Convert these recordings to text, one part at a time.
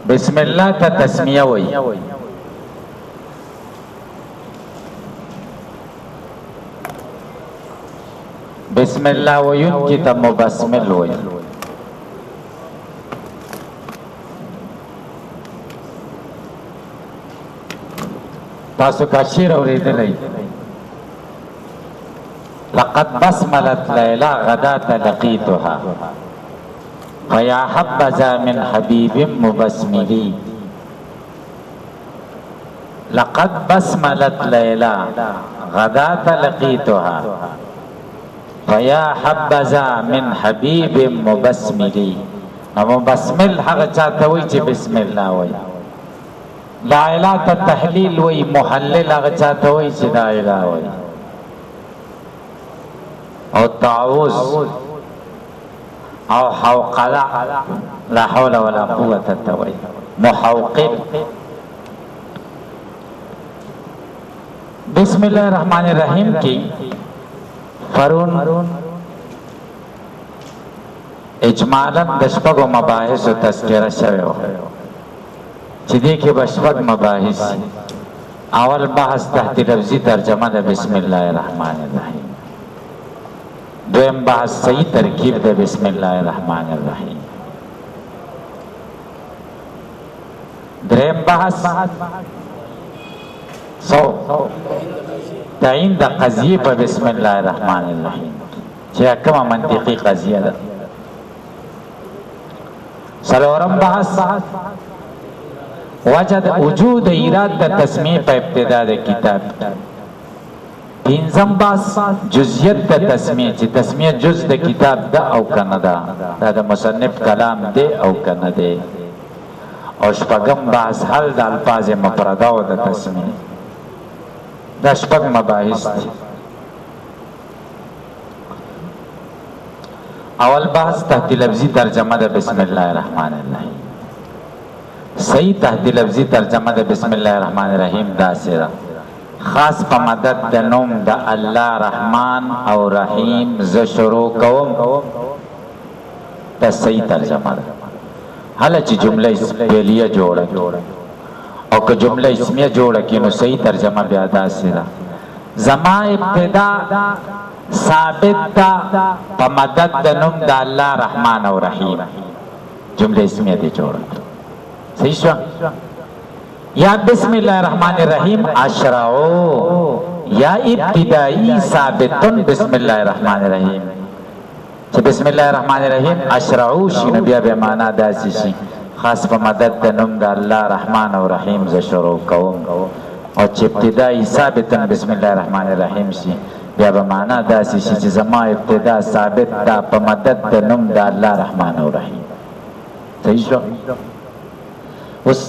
بسم الله ته تسمیه وای. بسم الله ویون کی ته مبسمل وای. تاسو کا شعر اوریدلای. لقد بسملت ليلى غداة لقيتها فيا حبذا من حبيب مبسملي. لقد بسملت ليلى غداة لقيتها فيا حبذا من حبيب مبسملي. مبسمل هغه چاته وای چې بسم الله وای. لا اله التحلیل وای. محلل هغه چاته وای چې لا اله وای. او تعوذ او حوقلا لا حول ولا قوة الا بالله. محوقل. بسم الله الرحمن الرحیم کی فرون اجمالا د شپږو مباحث او تذکرہ شوی و چې دې کې بشپږ مباحث. اول بحث تحت لفظی ترجمه د بسم الله الرحمن الرحیم. دویم بحث صحیح ترکیب د بسم الله الرحمن الرحیم. دریم بحث تعین د قضیه په بسم الله الرحمن الرحیم چې کومه منطقي قضیه ده. څلورم بحث وجد وجود ایراد د تسمیه په ابتدا د کتاب. پنځم بحث جزئیت د تسمیه چې تسمیه جز د کتاب ده او کنه ده. دا د مصنف کلام ده او کنه ده. او شپږم بحث حل د الفاظ مفرده او د تسمیه. دا شپږ مباحث دي. اول بحث تحت لفظی ترجمه د بسم الله الرحمن الرحیم. صحیح تحت لفظی ترجمه د بسم الله الرحمن الرحیم دا سره خاص په مدد د نوم د الله رحمان او رحیم ز شروع کوم. دا صحیح ترجمه ده. حالا چې جمله فعلیه جوړه او که جمله اسمیه جوړه کی نو صحیح ترجمه بیا داسې ده. زما ابتدا ثابت ده په مدد د نوم د الله رحمان او رحیم. جمله اسمیه دی جوړه. صحیح شو. یا بسم الله الرحمن الرحیم اشرعو یا ابتدائی ثابتن بسم الله الرحمن الرحیم. چې بسم الله الرحمن الرحیم اشرعو شي نو بیا به معنا داسې شي خاص په مدد د نوم د الله رحمان او رحیم ز شروع کوم. او چې ابتدائی ثابتن بسم الله الرحمن الرحیم شي بیا به معنا داسې شي چې زما ابتدا ثابت ده په مدد د نوم د الله رحمان او رحیم. صحیح شو. اوس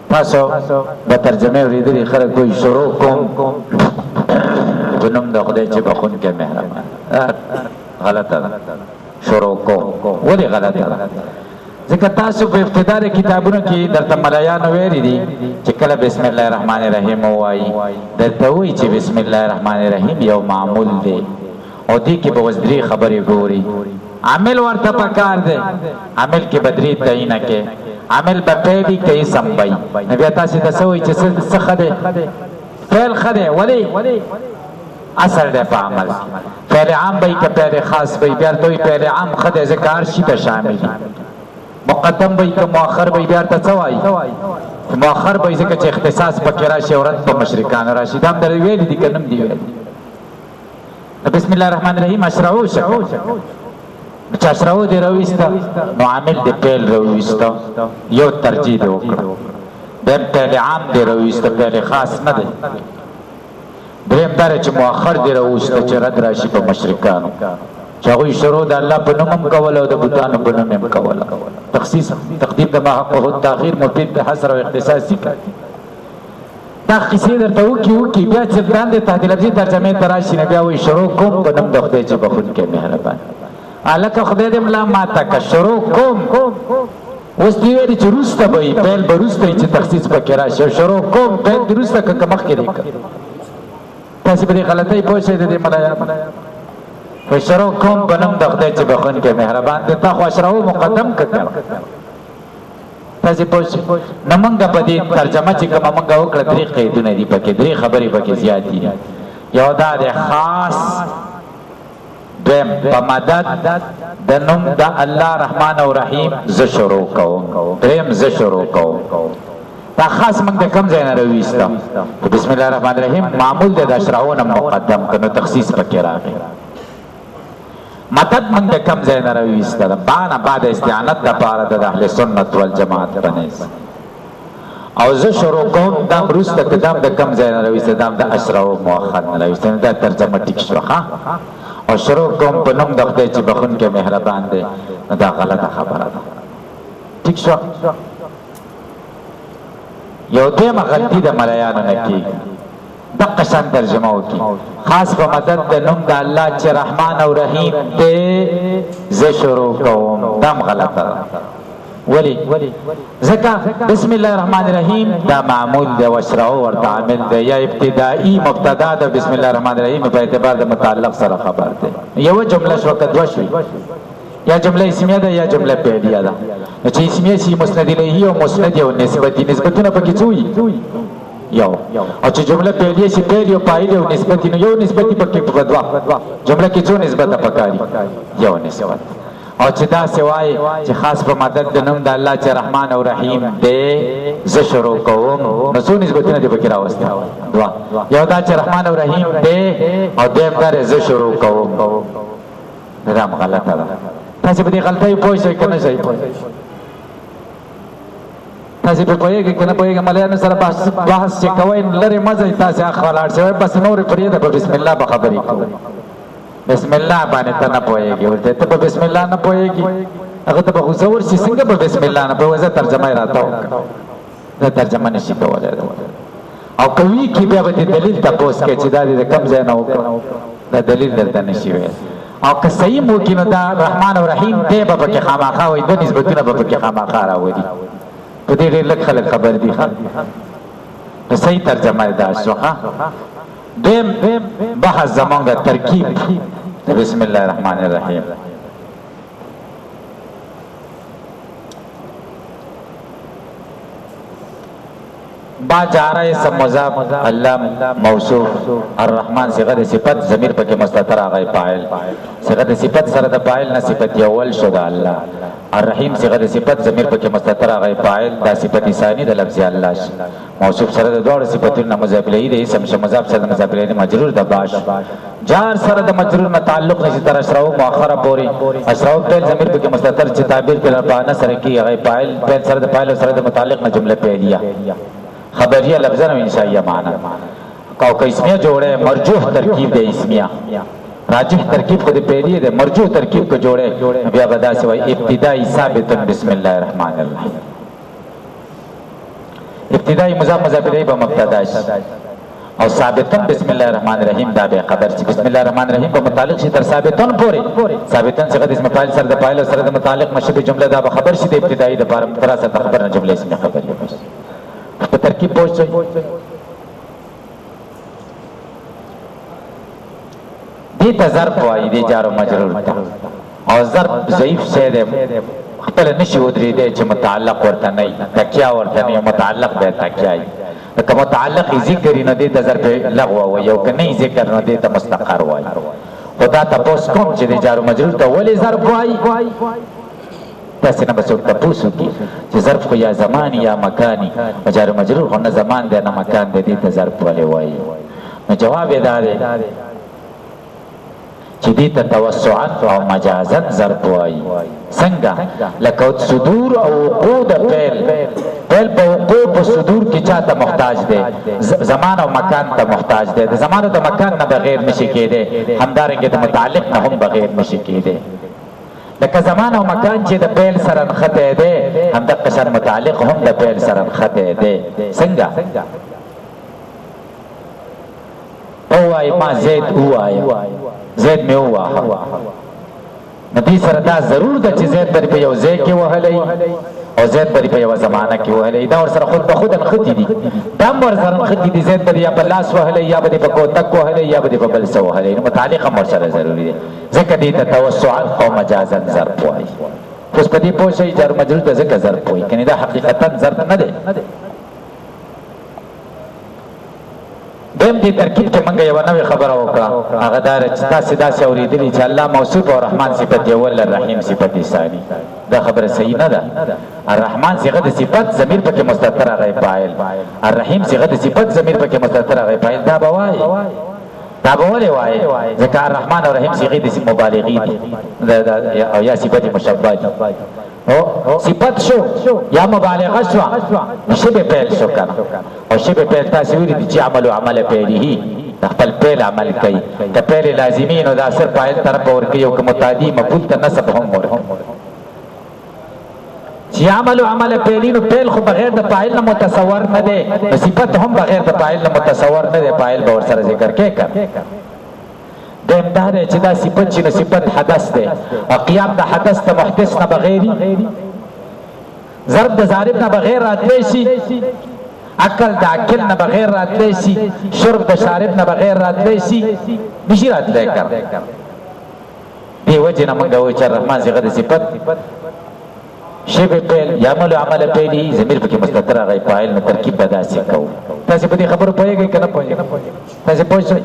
تاسو به ترجمه اوریدلې خلک کوئی شروع کوم په نوم د خدای چې بخښونکی مهربان. غلطه ده. شروع کوم ولې غلطه ده؟ ځکه تاسو په ابتدا د کتابونو کې درته ملایانو ویلي دي چې کله بسم الله الرحمن الرحیم ووایي درته وایي چې بسم الله الرحمن الرحیم یو معمول دی او دې کې به اوس درې خبرې ګوري. عامل ورته پکار دی. عامل کې به درې تعینه کې عامل به پیلي کې اسم وایي. نو بیا تاسو ته څه وایي چې څه ښه دی؟ فعل ښه دی. ولې؟ اصل دی په عمل. فعل عام وایي که فعل خاص وایي بیا ورته وایي فعل عام ښه دی ځکه هر شي ته شامل دي. مقدم وایي که مؤخر وایي بیا ورته څه وایي؟ مؤخر وایي ځکه چې اختصاص پکې راشي او رد په مشرکانو راشي. دا هم در ویلي دي که نه هم دي ویلي. بسم الله الرحمن الرحیم اشرعو شکه چې اشرعو دې راویسته نو عامل دې پیل راویسته یو ترجیح دې وکړه. بیا پیل عام دې راویسته پیل خاص نه دی. دریم دا چې مؤخر دې راویسته چې رد راشي په مشرکانو چې هغوی شروع د الله په نوم هم کوله او د بوتانو په نوم هم کوله. تخصیص تقدیم د ما حقه التاخیر مفید د حصر او اختصاصي دا قصې درته وکړي بیا چې باندې تحت لفظي ترجمې ته راشي نو بیا وایي شروع کوم په نوم د خدای چې بخښونکی مهربان. هلکه خدای دې ملا ماته که شروع کوم اوس دې ویلي چې وروسته به وي پیل به وروسته وي چې تخصیص پکې راشي او شروع کوم پیل دې وروسته که مخکې دی. تاسې په دې غلطۍ پوه شئ د دې ملایانو. په شروع کوم په نوم د خدای چې بخښونکی مهربان دی. تا خو اشرعو مقدم کړه تاسې پوه شئ نه مونږ په دې ترجمه چې کومه مونږ وکړه درې قیدونه دي پکې درې خبرې پکې زیات دي یو دا دی خاص دویم په مدد د نوم د الله رحمان او رحیم زه شروع کوم دریم زه شروع کوم دا خاص موږ د کم ځای نه راویسته بسم الله الرحمن الرحیم معمول دی د اشرعونه مقدم کنو تخصیص پکې راغی مدد موږ د کم ځای نه راویسته د بانا بعد استعانت دپاره د اهل سنت والجماعت په نس او زه شروع کوم دا وروسته که دا د کم ځای نه راویسته دا د اشرعو مؤخر نه راویسته دا ترجمه ټیک شوه او شروع کوم په نوم د خدای چې بخونکی مهربان دی نو دا غلطه خبره ده ټیک شوه یو دیمه غلطي د ملایانو نه کېږي دقه شان ترجمه وکړي خاص په مدد د نوم د الله چې رحمان او رحیم دی زه شروع کوم دا هم غلطه ده ولی ځکه بسم الله الرحمن الرحیم دا معمول دی واشرعو ورته عامل دی یا ابتدائی مبتدا د بسم الله الرحمن الرحیم په اعتبار د متعلق سره خبر دی یو جمله شو که دوه شوي یا جمله اسمیه ده یا جمله فعلیه ده نو چې اسمیه شي مسند الیه او مسند او نسبتی نسبتونه پکې څه وي یو او چې جمله فعلیه شي فعل او فاعل او نسبتی نو یو نسبتی پکې په دوه جمله کې څو نسبت پکاري یو نسبت او چې دا سوای چې خاص په مدد د نوم د الله چې رحمان او رحیم دی زه شروع کوم نو څو نسبتونه دې پکې راوستي دوه یو دا چې رحمان او رحیم دی او دیم دا زه شروع کوم دا هم غلطه ده تاسې په دې غلطۍ پوه شئ که نه شئ تاسې پرې پوهېږئ که نه پوهېږئ ملایانو سره بحث چې کوئ لرې مه ځئ تاسې اخ ولاړ شوئ بس نورې پرېږده په بسم الله به خبرې کوو بسم الله باندې ته نه پوهېږې ورته ته په بسم الله نه پوهېږې هغه ته به غوسه ورشي څنګه په بسم الله نه پوهېږې زه ترجمه یې راته وکړه دا ترجمه نشي کولی او که وي کې بیا به دې دلیل تپوس کوې چې دا دې د کوم ځای نه وکړه دا دلیل درته نشي ویل او که صحیح موکي نو دا رحمان او رحیم دی به پکې خامخا وایي دوه نسبتونه به پکې خامخا راولي په دې ډېر لږ خلک خبر دي نو صحیح ترجمه یې دا شوه دیم بحث زمان دا ترکیب بسم الله الرحمن الرحیم با جارہ اسم مضاف اللہ موصوف الرحمن صيغه صفت ضمیر پکې مستتر هغه فاعل صيغه صفت سره د فاعل نه صفت اول شو د الله الرحیم صيغه صفت ضمیر پکې مستتر هغه فاعل دا صفت ثانی د لفظ الله موصوف سره د دوه صفاتونو مضاف الیه د اسم مضاف سره د مضاف الیه مجرور د باش جار سره د مجرور نه تعلق نشي تر اشراو مؤخره پوری اشراو په ضمیر پکې مستتر چې تعبیر په رفع سره کې هغه فاعل په سره د فاعل سره د متعلق نه جمله فعلیه خبریه لفظا و انشائیه معنی او که اسمیه جوڑے مرجوح ترکیب دے اسمیه راجح ترکیب خود پہلیه دے مرجوح ترکیب کو جوڑے بیا بدا سوائی ابتدائی ثابتا بسم اللہ الرحمن الرحیم ابتدائی مضاف مضاف الیہ با مبتداش او ثابتن بسم اللہ الرحمن الرحیم دا بے خبر چی بسم اللہ الرحمن الرحیم با متعلق شی تر ثابتن پوری ثابتن سے قد اسم فاعل سر دا فاعل سر دا متعلق مشبه جملہ دا بخبر شی دے ابتدائی دا بارم تراسا خبر نہ جملہ اسم خبر یہ په ترکیب پوه شئ دې ته ظرف وایي دې جار و مجرور ته او ظرف ضعیف شی دی خپله نشي ودرېدی چې متعلق ورته نه وي تکیه ورته نه وي متعلق به تکیه وي که متعلق یې ذکر وي نو دې ته ظرف لغوه وایي او که نه یې ذکر نو دې ته مستقر وایي خو دا تپوس کوم چې دې جار و مجرور ته ولې ظرف وایي تاسې نه به څوک تپوس وکړي چې ظرف خو یا زماني یا مکاني جار مجرور خو نه زمان دی نه مکان دی دې ته ظرف ولې وایي نو جواب یې دا دی چې دې ته توسعا او مجازا ظرف وایي څنګه لکه صدور او وقوع د فعل په وقوع په صدور کې چاته محتاج دی زمان او مکان ته محتاج دی د زمان او د مکان نه بغیر نشي کېدی همدارنګه د متعلق نه هم بغیر نشي کېدی لکه زمان او مکان چې د فعل سره نښتی دی همدغه شان متعلق هم د فعل سره نښتی دی څنګه ووایي ما زید ووایه زید مې وواهه نو دې سره دا ضرور ده چې زید به په یو ځای کې وهلی او زید به په یوه زمانه کې وهلی دا ورسره خود به خود نښتي دي دا هم ورسره نښتي دي زید به یا په لاس وهلی یا به په کوتک وهلی یا به په بل څه وهلی نو متعلق هم ورسره ضروري دی ځکه دې ته توسعا او مجازا ظرف وایي اوس په دې پوه شئ جار مجرور ته ځکه ظرف وایي کنې دا حقیقتا ظرف نه دی دیم دې ترکیب کې موږ یوه نوې خبره وکړه هغه دا چې تاسې داسې اورېدلي چې الله موصوف او رحمان صفت اول الرحیم صفت ثاني دا خبره صحیح نه ده الرحمن صيغه د صفت ضمیر پکې مستتر هغه فاعل الرحیم صيغه د صفت ضمیر پکې مستتر هغه فاعل دا به وایي دا به ولې وایي ځکه الرحمن او رحیم صيغې د مبالغې دي او یا صفت مشبه دي او صفت شو یا مبالغه شو شبه فعل شو کنه او شبه فعل تاسو ویل دي چې عمل او عمل فعله خپل فعل عمل کوي ته فعل لازمي نو دا صرف فاعل طرف ورکی او متعدی مفعول ته نسب هم ورکی چې عمل او عمل فعلی نو فعل خو بغیر د فاعل نه متصور نه دی صفت هم بغیر د فاعل نه متصور نه دی فاعل به ورسره ذکر کې کړ دیم دا دی چې دا صفت چې نو صفت حدث دی او قیام د حدث ته محدث نه بغیري ضرب د ضارب نه بغیر راتلی شي عقل د عقل نه بغیر راتلی شي شرب د شارب نه بغیر راتلی شي نشي راتلی کړ دې وجې نه موږ وایو چې الرحمن صيغه د صفت شبه فعل یعمل عمل فعلی ضمیر پکې مستتر هغه فاعل نو ترکیب به داسې کوو تاسې په دې خبرو پوهېږئ که نه پوهېږئ تاسې پوه شئ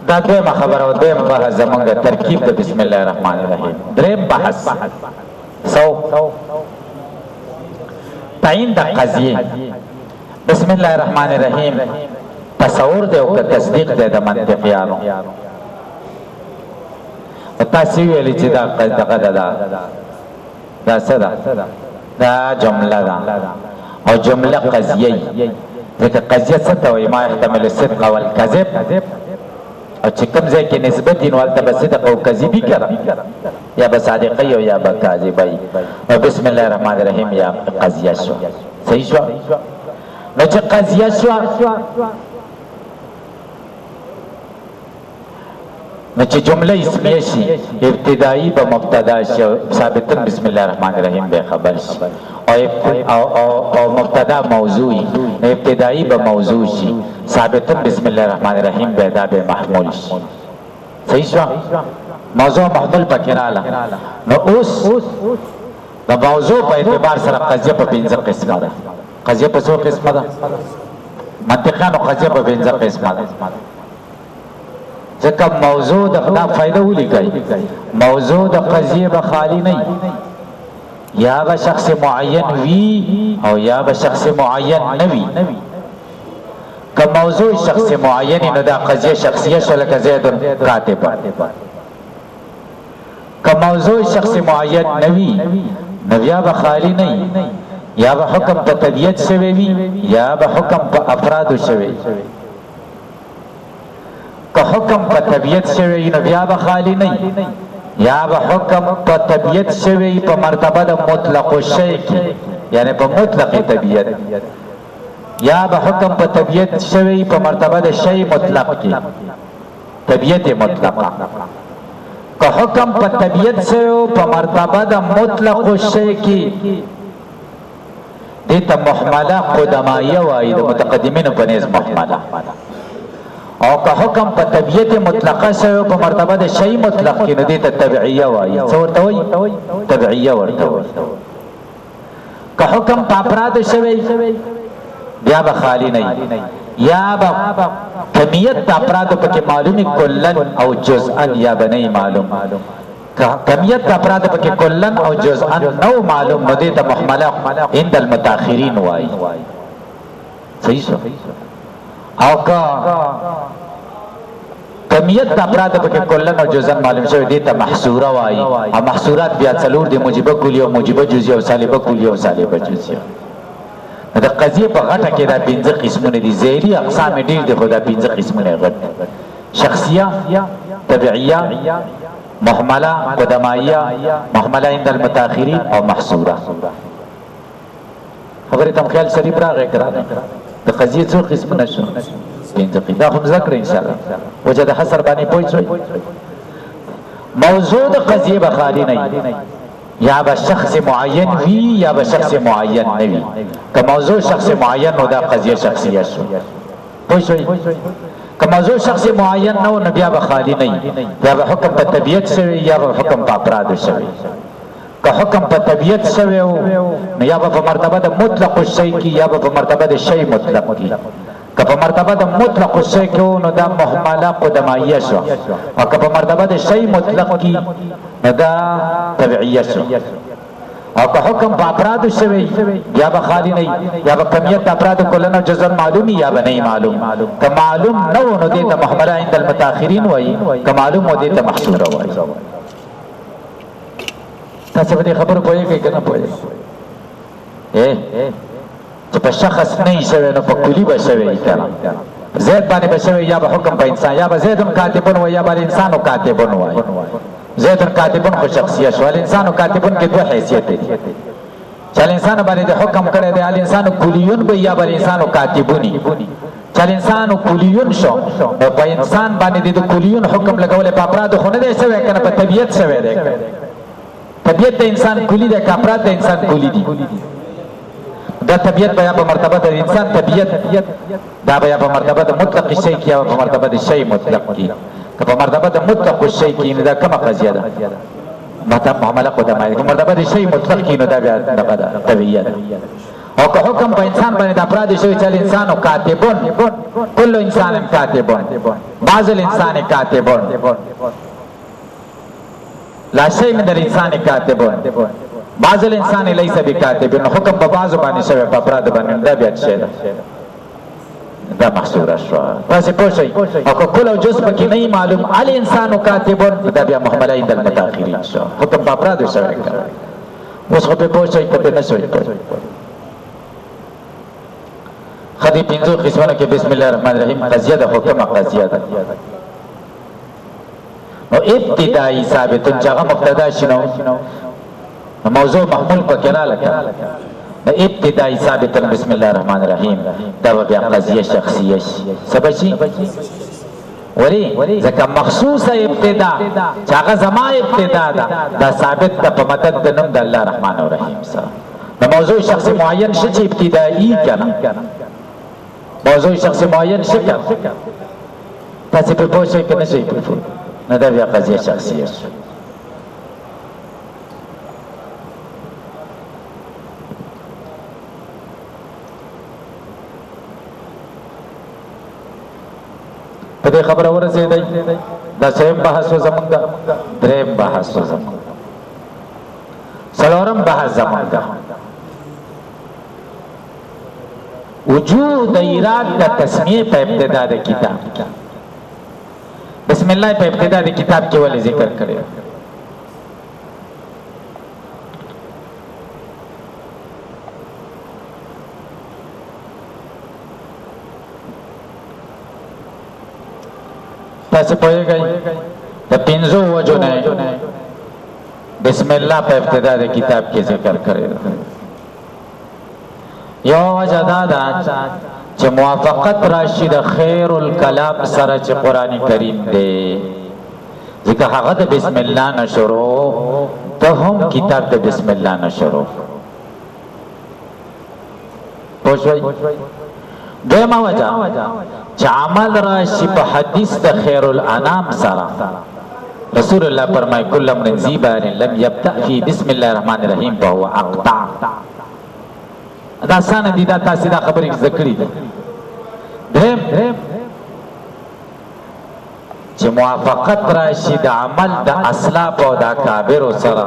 دا دویمه خبره او دویم بحث زمونږ ترکیب د بسم الله الرحمن الرحیم دریم بحث تعین د قضیه بسم الله الرحمن الرحیم تصور دی او که تصدیق دی د منطقیانو تاسو ویلي چې دا دغه ده دا څه ده دا جمله ده او جمله قضیه ځکه قضیه څه ته وایي ما يحتمل الصدق والكذب او چې کوم ځای کې نسبت دي نو هلته به صدق او کذبي کړه یا به صادقه او یا به کاذبه او بسم الله الرحمن الرحیم یا قضیه شو صحیح شو نو چې قضیه شو نو چې جمله اسمیه شي ابتدایی به مبتدا شي ثابتا بسم الله الرحمن الرحیم به خبر شي او مبتدا موضوعی ابتدایی به موضوع شي ثابتا بسم الله الرحمن الرحیم به دا به محمول شي صحیح شو موضوع محمول پکې رااله نو اوس د موضوع په اعتبار سره قضیه په 5 قسمه ده قضیه په 100 قسمه ده منطقانو قضیه په 5 قسمه ده ځکه موضوع د خدا فائدہ ولیکي موضوع د قضیه به خالی نه یا به شخص معین وی او یا به شخص معین نه وی که موضوع شخص معین نو دا قضیه شخصیه شو لکه زید کاتب که موضوع شخص معین نه وی نو یا به خالی نه یا به حکم په طبیعت شوی وی یا به حکم په افراد شوی که حکم په طبیعت شوی نو بیا به خالی نه یا به حکم په طبیعت شوی په مرتبه د مطلق الشی کې یعنی په مطلق طبیعت یا به حکم په طبیعت شوی په مرتبه د شی مطلق کې طبیعت مطلقه که حکم په طبیعت شوی په مرتبه د مطلق الشی کې دته محمله قدمایه وایي د متقدمینو په نسبت محمله او که حکم په طبیعت مطلقه شوی په مرتبه د شی مطلق کې نو دته تبعیه وایي څه ورته وایي تبعیه ورته وایي که حکم په افراد شوی بیا به خالی نه یا به کمیت د افراد پکې معلومي کلن او جزءا یا به نه معلوم کمیت د افراد پکې کلن او جزءا نو معلوم نو دته محمله عند المتاخرین وایي صحیح شو او که کمیت د افراد پکې کلن او جزءا معلوم شوی دي ته محصوره وایي او محصورات بیا څلور دي موجبه کلی او موجبه جزئی او سالبه کلی او سالبه جزئی د قضیه په غټه کې دا 15 قسمونه دي ذیلی اقسام ډیر دي خو دا 15 قسمونه غټ شخصیه تبعیه محمله قدمایه محمله عند المتاخرین او محصوره خبرې تم خیال شریف راغی کړه د قضیه څو قسمونه شو 15 دا هم ذکر ان شاء الله وجه د حصر باندې پوه شئ موضوع د قضیه به خالی نه یا به شخص معین وی یا به شخص معین نه وی که موضوع شخص معین نو دا قضیه شخصیه شو پوه شئ که موضوع شخص معین نو نو بیا به خالی نه یا به حکم په طبیعت شوی یا به حکم په افراد شوی که حکم په طبیعت شوی نو یا به په مرتبه د مطلق الشی کی یا به په مرتبه د شی مطلق کی که په مرتبه د مطلق الشی کی نو دا محمله قدمایه شو او که په مرتبه د شی مطلق کی نو دا تبعیه شو او که حکم په افراد شوی یا به خالی نه یا به کمیت افراد کلن او جزء معلومی یا به نه معلوم که معلوم نو نو دې ته محمله عند المتاخرین وای که معلوم و دې ته محصوره وای تاسو به خبر پوهیږئ کنه پوهیږئ چې په شخص نه شوی نو په کلی به شوی کنه زید باندې به شوی یا به حکم په انسان یا به زید کاتبون وای یا به انسان کاتبون وای زید کاتبون خو شخصیت شو الانسان کاتبون کې دوه حیثیت دي چې الانسان باندې حکم کړی دی الانسان کلیون به یا به انسان کاتبونی چې الانسان کلیون شو په انسان باندې د کلیون حکم لګول په افراد خو نه دی شوی کنه په طبیعت شوی دی طبیعت د انسان کلی دی که افراد د انسان کلی دی دا طبیعت بیا په مرتبه د انسان طبیعت دا بیا په مرتبه د مطلق شی کی او په مرتبه د شی مطلق کی که په مرتبه د مطلق شی کی نو دا کومه قضیه ده مطلب معامله قدمه په مرتبه د شی مطلق کی نو دا بیا دغه ده طبیعت او که حکم په انسان باندې د افراد شوی چې انسان کاتبون کل انسان کاتبون بعض الانسان کاتبون لا شی من الانسان کاتبون بعض الانسان ليس بکاتب حکم په بعض باندې شوی په افراد باندې دا بیا څه ده دا محصوره شو تاسو پوه شئ او که کل او جزء پکې نه معلوم الانسان کاتبون دا بیا محمله عند المتاخرین شو حکم په افراد شوی اوس خو په پوه شئ کته نه شوی خدي پنځو قسمونه کې بسم الله الرحمن الرحیم قضیه ده حکم قضیه ده او ابتدائی ثابت جگہ مبتدا شنو موضوع محمول پکې را لکه ابتدائی ثابت بسم الله الرحمن الرحیم دا بیا قضیه شخصیه سبشي ولی ځکه مخصوصه ابتدا چې هغه زما ابتدا ده دا ثابت ده په مدد د نوم د الله الرحمن الرحیم سره د موضوع شخص معین شي چې ابتدایي کنه موضوع شخص معین شي کنه تاسو په پوه شئ کنه شئ نه دا بیا قضیه شخصیه شو په دې خبره ورسېدای دا سیم بحث زمونږ دریم بحث زمونږ څلورم بحث زمونږ وجود ایراد د تسمیه په ابتدا د کتاب بسم الله په ابتدا د کتاب کې ولې ذکر کړی تاسو پوهیږئ د پنځو وجو نه بسم الله په ابتدا د کتاب کې ذکر کړی یو وجه دا ده چې موافقت راشي د خیر الکلام سره چې قرآن کریم دی ځکه هغه د بسم الله نه شروع ته هم کتاب د بسم الله نه شروع پوه شوئ دویمه وجه چې عمل راشي په حدیث د خیر الانام سره رسول الله فرمای کل امر ذی بال لم یبدأ فی بسم الله الرحمن الرحیم فهو اقطع دا سانه دي دا تاسو دا خبرې ذکرې دي دریم چې موافقت راشي د عمل د اسلاف او د اکابر سره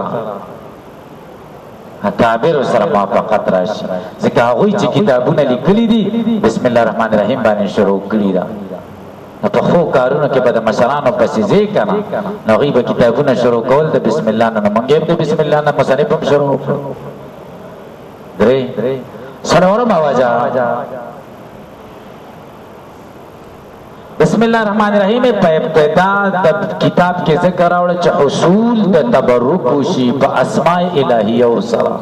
اکابر سره موافقت راشي ځکه هغوی چې کتابونه لیکلي دي بسم الله الرحمن الرحیم باندې شروع کړي دا په خو کارونو کې به د مشرانو پسې ځای کنه نو هغوی به کتابونه شروع کول د بسم الله نه مونږ هم د بسم الله نه مصنف هم شروع کړو درې څلورم وجه بسم الله الرحمن الرحیم په ابتدا د کتاب کې ذکر راوړل چې حصول د تبرک وشي په اسماء الهیه سره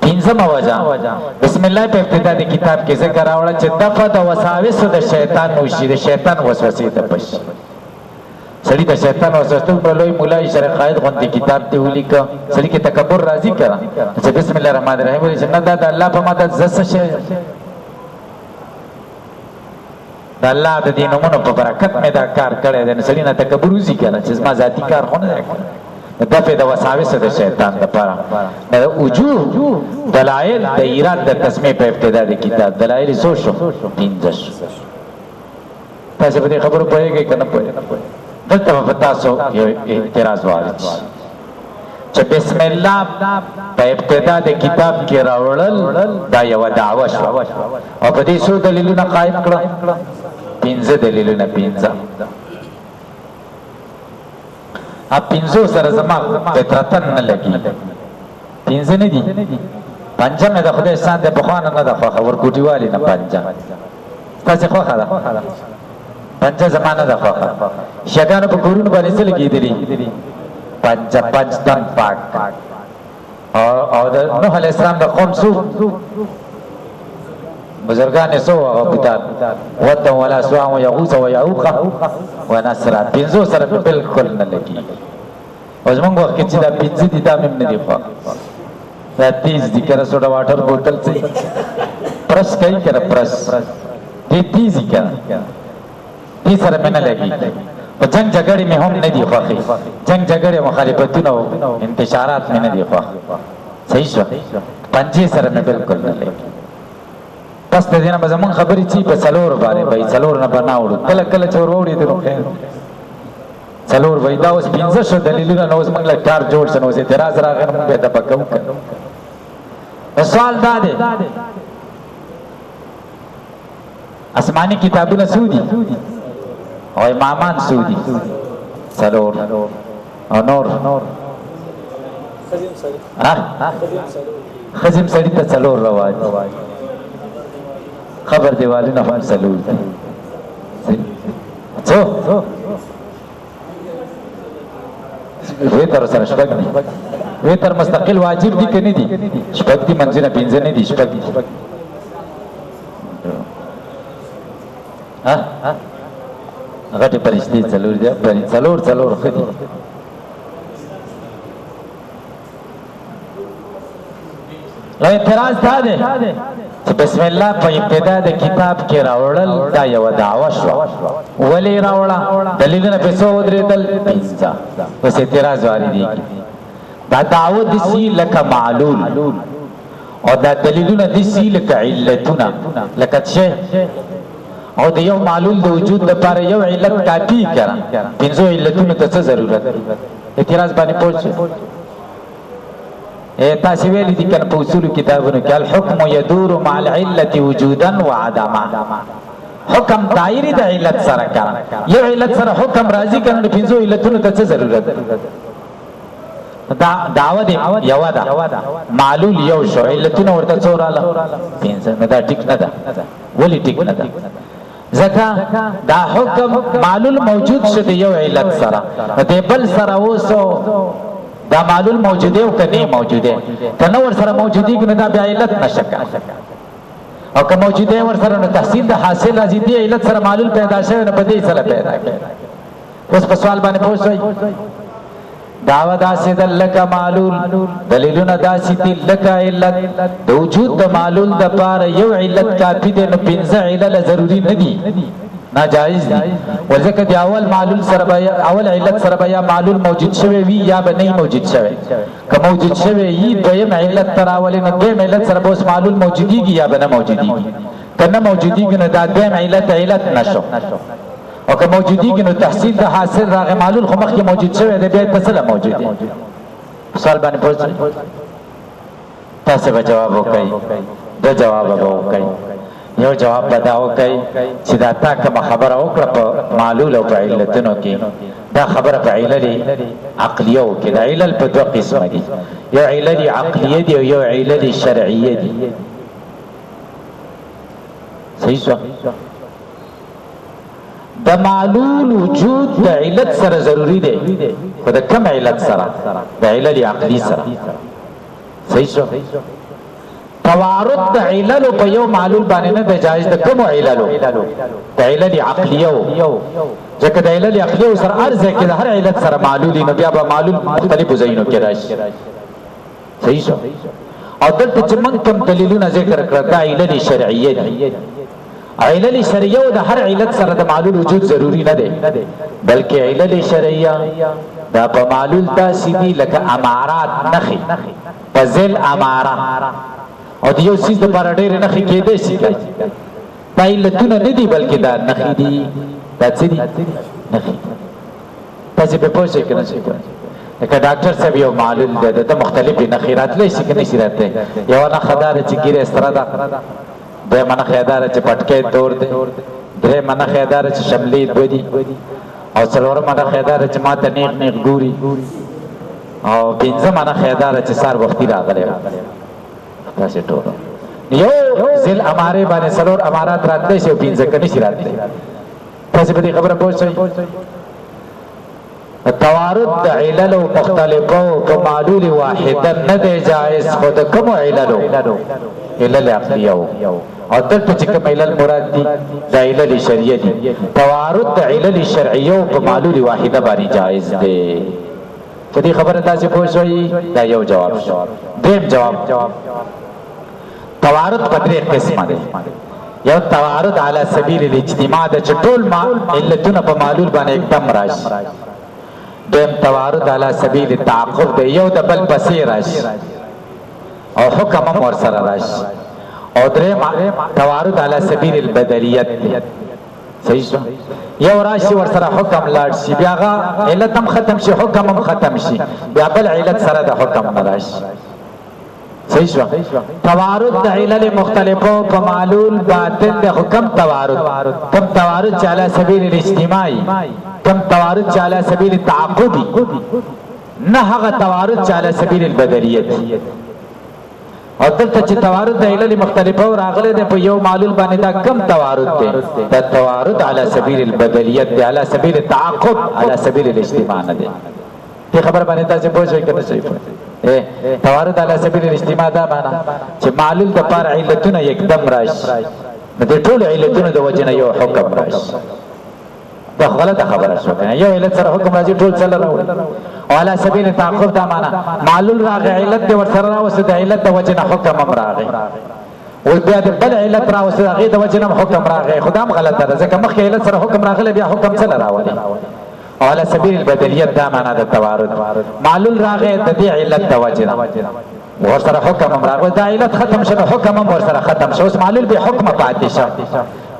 پنځم وجه بسم الله په ابتدا د کتاب کې ذکر راوړل چې دفع د وساوس د شیطان وشي د شیطان وسوسې ته بچ سړی د شیطان وسوسه پر لوی مولای شرع قائد غوندي کتاب ته ولیک سړی کې تکبر راضی کړه چې بسم الله الرحمن الرحیم چې نه دا د الله په مدد زس شي د الله د دې نومونو په برکت مې دا کار کړی دی. نو سړي نه تکبر وځي که نه چې زما ذاتي کار خو نه دی کړی. د دفع د وساوسو د شیطان دپاره وجوه دلایل د ایراد د تسمیې په ابتدا د کتاب دلایل څو شو؟ 15 شو. تاسې په دې خبرو پوهېږئ که نه پوهېږئ؟ دلته به په تاسو یو اعتراض وارد شي چې بسم الله په ابتدا د کتاب کې راوړل دا یوه دعوه شوه او په دې څو دلیلونه قایم کړه؟ 15 دلیلونه. 15 پنځو سره زما فطرتن نه لګي. 15 نه دي. پنجه مې د خدای احسان دی، پخوا نه ده خوښه، ورکوټي والي نه پنجه ستاسې خوښه ده؟ پنجه زما نه ده خوښه. شیګانو په کورونو باندې څه لګېدلي؟ پنجه، پنجتن پاک. او د نوح علیه السلام د قوم څو بزرگان څو هغه بوتان ود ولا سواع و یغوث و یعوق و نصر. 15 سره بالکل نه لګي. اوس موږ وخت کې چې دا 15 دي دا مې نه دي خو دا 30 دي کنه. سوډا واټر بوتل څه پرس کوي کنه، پرس دې 30 دي کنه. 30 سره مې نه لګي. په جنگ جګړې مې هم نه دي خوښې. جنگ جګړې مخالفتونه او انتشارات مې نه دي خوښ. صحیح شو. 15 سره مې بالکل نه لګي. پس د دې نه به زمونږ خبرې چې په څلور باندې وایي، څلور نه به نه وړو. کله کله چې ور واورېدو نو خیر څلور وایي. دا اوس 15 شو دلیلونه. نو اوس موږ له کار جوړ شو، نو اوس اعتراض راغی نو موږ بیا دفع کوو. نو سوال دا دی آسماني کتابونه څو دي او امامان څو دي؟ څلور. او نور ښځې سړي ته څلور رواج. خبر دیوالونه هم څلور دي. څو ویتر سره شپږ دي. ویتر مستقل واجب دي که نه دي؟ شپږ دي. منځونه 15 نه دي، شپږ دي. غټې پرشتې څلور دي. څلور ښه دي. اعتراض دا دی چې بسم الله په ابتدا د کتاب کې راوړل دا یوه دعوه شوه. ولې راوړه؟ دلیلونه پې څو ودرېدل؟ 15. اوس اعتراض واردېږي دا دعوه داسې لکه معلول او دا دلیلونه داسې لکه علتونه لکه څه او د یو معلول د وجود لپاره یو علت کافي کړه. 15 علتونو ته څه ضرورت؟ اعتراض باندې پوه شئ. تاسې ویلي دي کنه په اصولو کتابونو کې الحکم یدور مع العلة وجودا وعدما. حکم دایري د علت سره کړه. یو علت سره حکم راځي کنه نو 15 علتونو ته څه ضرورت؟ دا دعوه دی یوه ده. معلول یو شو، علتونه ورته څو رااله؟ 15. نو دا ټیک نه ده. ولې ټیک نه ده؟ ځکه دا حکم معلول موجود شو د یو علت سره، د بل سره اوسو دا معلول موجوده او کنه موجوده. کنه ور سره موجودی کنه دا بیا علت نشکا. او که موجوده ور سره نو تحصیل د حاصل راځي دی علت سره معلول پیدا شوی نو په دې سره پیدا کړي. اوس په سوال باندې پوښتنه دعوه داسې د لکه معلول دلیلونه داسې دي لکه علت د وجود د معلول د پاره یو علت کافي دی. نو 15 علل ضروری نه دي، ناجائز دي. ولذلك دی اول معلول سره اول علت سره یا معلول موجود شوی وي یا به نه موجود شوی. که موجود شوی وي دویم علت تر اول نه دویم علت سره اوس معلول موجودیږي یا به نه موجودیږي. کنه موجودیږي نو دا دویم علت نشو. او که موجودیږي نو تحصیل د حاصل راغی معلول خو مخکې موجود شوی دی بیا په څه موجود دی؟ سوال باندې پوښتنه تاسو به جواب وکړئ. دو جواب به وکړئ. یو جواب به دا وکړئ چې دا تا کومه خبره وکړه په معلول او په علتونو کې دا خبره په علل عقلیه وکړي. دا علل په دوه قسمه دي، یو علل عقلیه دي او یو علل شرعیه دي. صحیح شو؟ د معلول وجود د علت سره ضروری دی، خو د کم علت سره؟ د علل عقلی سره. صحیح شو؟ توارد د علل په یو معلول باندې نه دی جایز. د کوم علل؟ د علل عقلیه. ځکه د علل عقلیه سره ارزه کې د هر علت سره معلول نو بیا به معلول مختلفو ځایونو کې راشي. صحیح شو؟ او دلته چې موږ کوم دلیلونه ذکر کړل دا علل شرعیه دي علل شرعیه د هر علت سره د معلول وجود ضروری نه دی بلکې علل شرعیه دا په معلول تاسیدی لکه امارات نخي فزل اماره او دیو سیز د پر ډېر نخي کېدې شي دا علتونه نه دي بلکې دا نخي دي دا څه دي نخي تاسو په پوښتنه کې نه شئ لکه ډاکټر صاحب یو معلول دی د مختلفې نخیرات لې شي کنه شي راته یو نه خدای چې ګیره استرا ده به منه خیدار چې پټکې تور دی درې منه خیدار چې شملې دوی او څلور منه خیدار چې ماته نیک نیک ګوري او پنځه منه خیدار چې سار وختي راغلی تاسو ټول یو ذل اماره باندې څلور امارات راتلی شي پنځه کني شي راتلی تاسو به خبره پوښتنه توارد د علل مختلفو په معلول واحده نه دی جائز خود کوم علل علل عقلیه او دلته چې کوم علل مراد دي د علل شرعیه دي توارد د علل شرعیه په معلول واحده باندې جائز دی په دې خبره تاسو پوښوي دا یو جواب شو دیم جواب توارد په درې قسمه دي یو توارد علی سبیل الاجتماع د ټول ما علتونه په معلول باندې एकदम راشي دیم توارد علی سبیل التعقب دی یو د بل پسې راشي او حکم هم ورسره راشي او دریم توارد علی سبیل البدلیت صحیح شو یو راشي ورسره حکم لاړ شي بیا هغه علت هم ختم شي حکم هم ختم شي بیا بل علت سره د حکم نه راشي صحیح شو توارد د علل مختلفو په معلول باطل د حکم توارد کم توارد چې علی سبیل الاجتماعي کم توارد چې علی سبیل التعقبي نه هغه توارد چې علی سبیل البدلیت او دلته چې توارد د علل مختلفو راغله ده په یو معلول باندې دا کم توارد ده دا توارد علی سبیل البدلیت ده علی سبیل التعقب علی سبیل الاجتماع نه ده دې خبر باندې تاسو پوښتنه کوئ صحیح توارد علی سبیل الاجتماع دا معنا چې معلول د پر علتونه एकदम راشي د ټول علتونه د وجنه یو حکم راشي دا غلطه خبره شو کنه یو علت سره حکم راځي ټول سره راوړي او علی سبیل التعقب دا معنا معلول راغی علت دی ورسره راوسه د علت د وجنه حکم هم راغی او بیا د بل علت راوسه هغه د وجنه حکم راغی خدام غلطه ده ځکه مخکې علت سره حکم راغلی بیا حکم سره راوړي او علی سبیل البدلیت دا معنا د توارد معلول راغی د دې علت د وجنه ورسره حکم هم راغی دا علت ختم شنه حکم هم ورسره ختم شو اوس معلول به حکم پاتې شو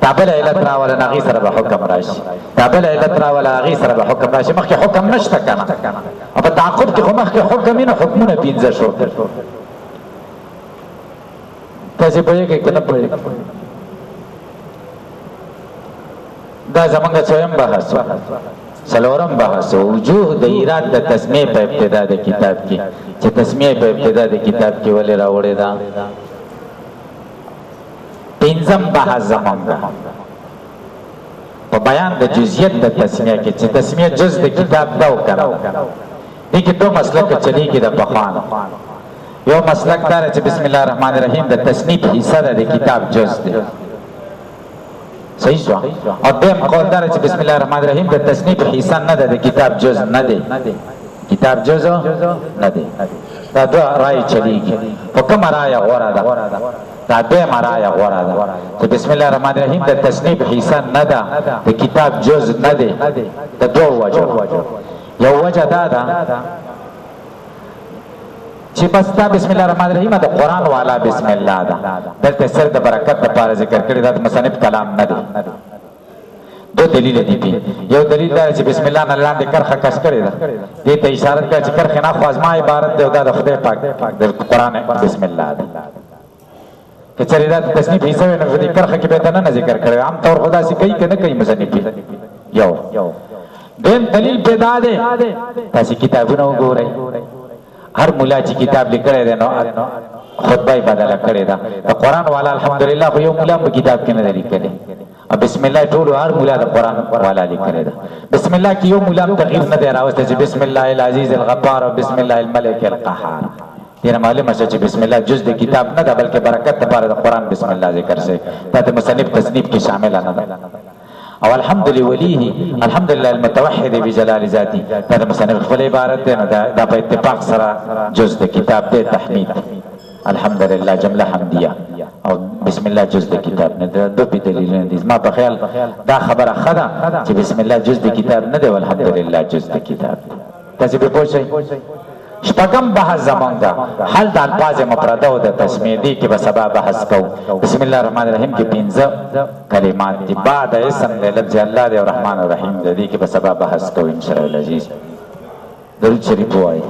تابل علت راول نغی سره به حکم راشي تابل علت راول نغی سره به حکم راشي مخکې حکم نشته کنه او په تعقب کې خو مخکې حکم نه حکمونه پینځه شو تاسو په یوه کې کنه په دا زمونږ څویم بحث سلورم بحث وجوه د ایراد د تسمیه په ابتدا د کتاب کې چې تسمیه په ابتدا د کتاب کې ولې راوړې ده پنځم بحث زمونږ په بیان د جزئیت د تسمیه کې چې تسمیه جز د کتاب دا وکړه دې کې دوه مسلک چلیږي د پخوان یو مسلک دا چې بسم الله الرحمن الرحیم د تصنیف حصہ د کتاب جز دی صحیح شو او دیم قول دا چې بسم الله الرحمن الرحیم د تصنیف حصہ نه ده د کتاب جز نه دی کتاب جز نه دی دا دوه رائے چلیږي په کومه رائے غوړه ده دا دوه رائے غوړه ده چې بسم الله الرحمن الرحیم د تصنیف حصہ نه ده د کتاب جز نه دی د دوه وجه یو وجه دا ده چې بس دا بسم الله الرحمن الرحیم د قران والا بسم الله ده دلته سر د برکت لپاره ذکر کړی دا مصنف کلام نه دی دو دلیل دي یو دلیل دا چې بسم الله نه لاندې کرخه کس کړی ده دې ته اشاره کوي چې کرخه نه خو ازما عبارت دی دا د خدای پاک د قران بسم الله ده که چېرې دا تصنیف حصہ نه دې کرخه کې به نه ذکر کړی عام طور خدا سي کوي کنه کوي مصنف یو دین دلیل پیدا ده تاسو کتابونه وګورئ هر مولا چې کتاب لیکلی دی نو خطبه بدله کړې ده د قرآن والا الحمدلله خو یو مولا په کتاب کې نه دی لیکلی بسم الله ټول هر مولا د قرآن والا لیکلی ده بسم الله کې یو مولا تغییر نه دی راوستی چې بسم الله العزیز الغفار او بسم الله الملک القهار ډېره معلومه شوه چې بسم الله جز د کتاب نه ده بلکې برکت لپاره د قرآن بسم الله ذکر شوی دا د مصنف تصنیف کې شامله نه ده او الحمد لوليه الحمد لله المتوحد بجلال ذاتی دا د مصنف خپل عبارت دی نو دا په اتفاق سره جز د کتاب دی تحمید الحمد لله جمله حمدیه او بسم الله جز د کتاب نه ده. دو پی دلیلونه دي. زما په خیال دا خبره ښه ده چې بسم الله جز د کتاب نه ده او الحمدلله جز د کتاب ده. تاسې پرې پوه شئ. شپږم بحث زمونږ ده حل د الفاظ مفرده او د تسمیې. دې کې به سبا بحث کوو. بسم الله الرحمن الرحیم کې 15 کلمات دي. با د اسم دی، لفظ الله دی او رحمان الرحیم دی. دې کې به سبا بحث کوو ان شاء الله العزیز. درود شریف ووایئ.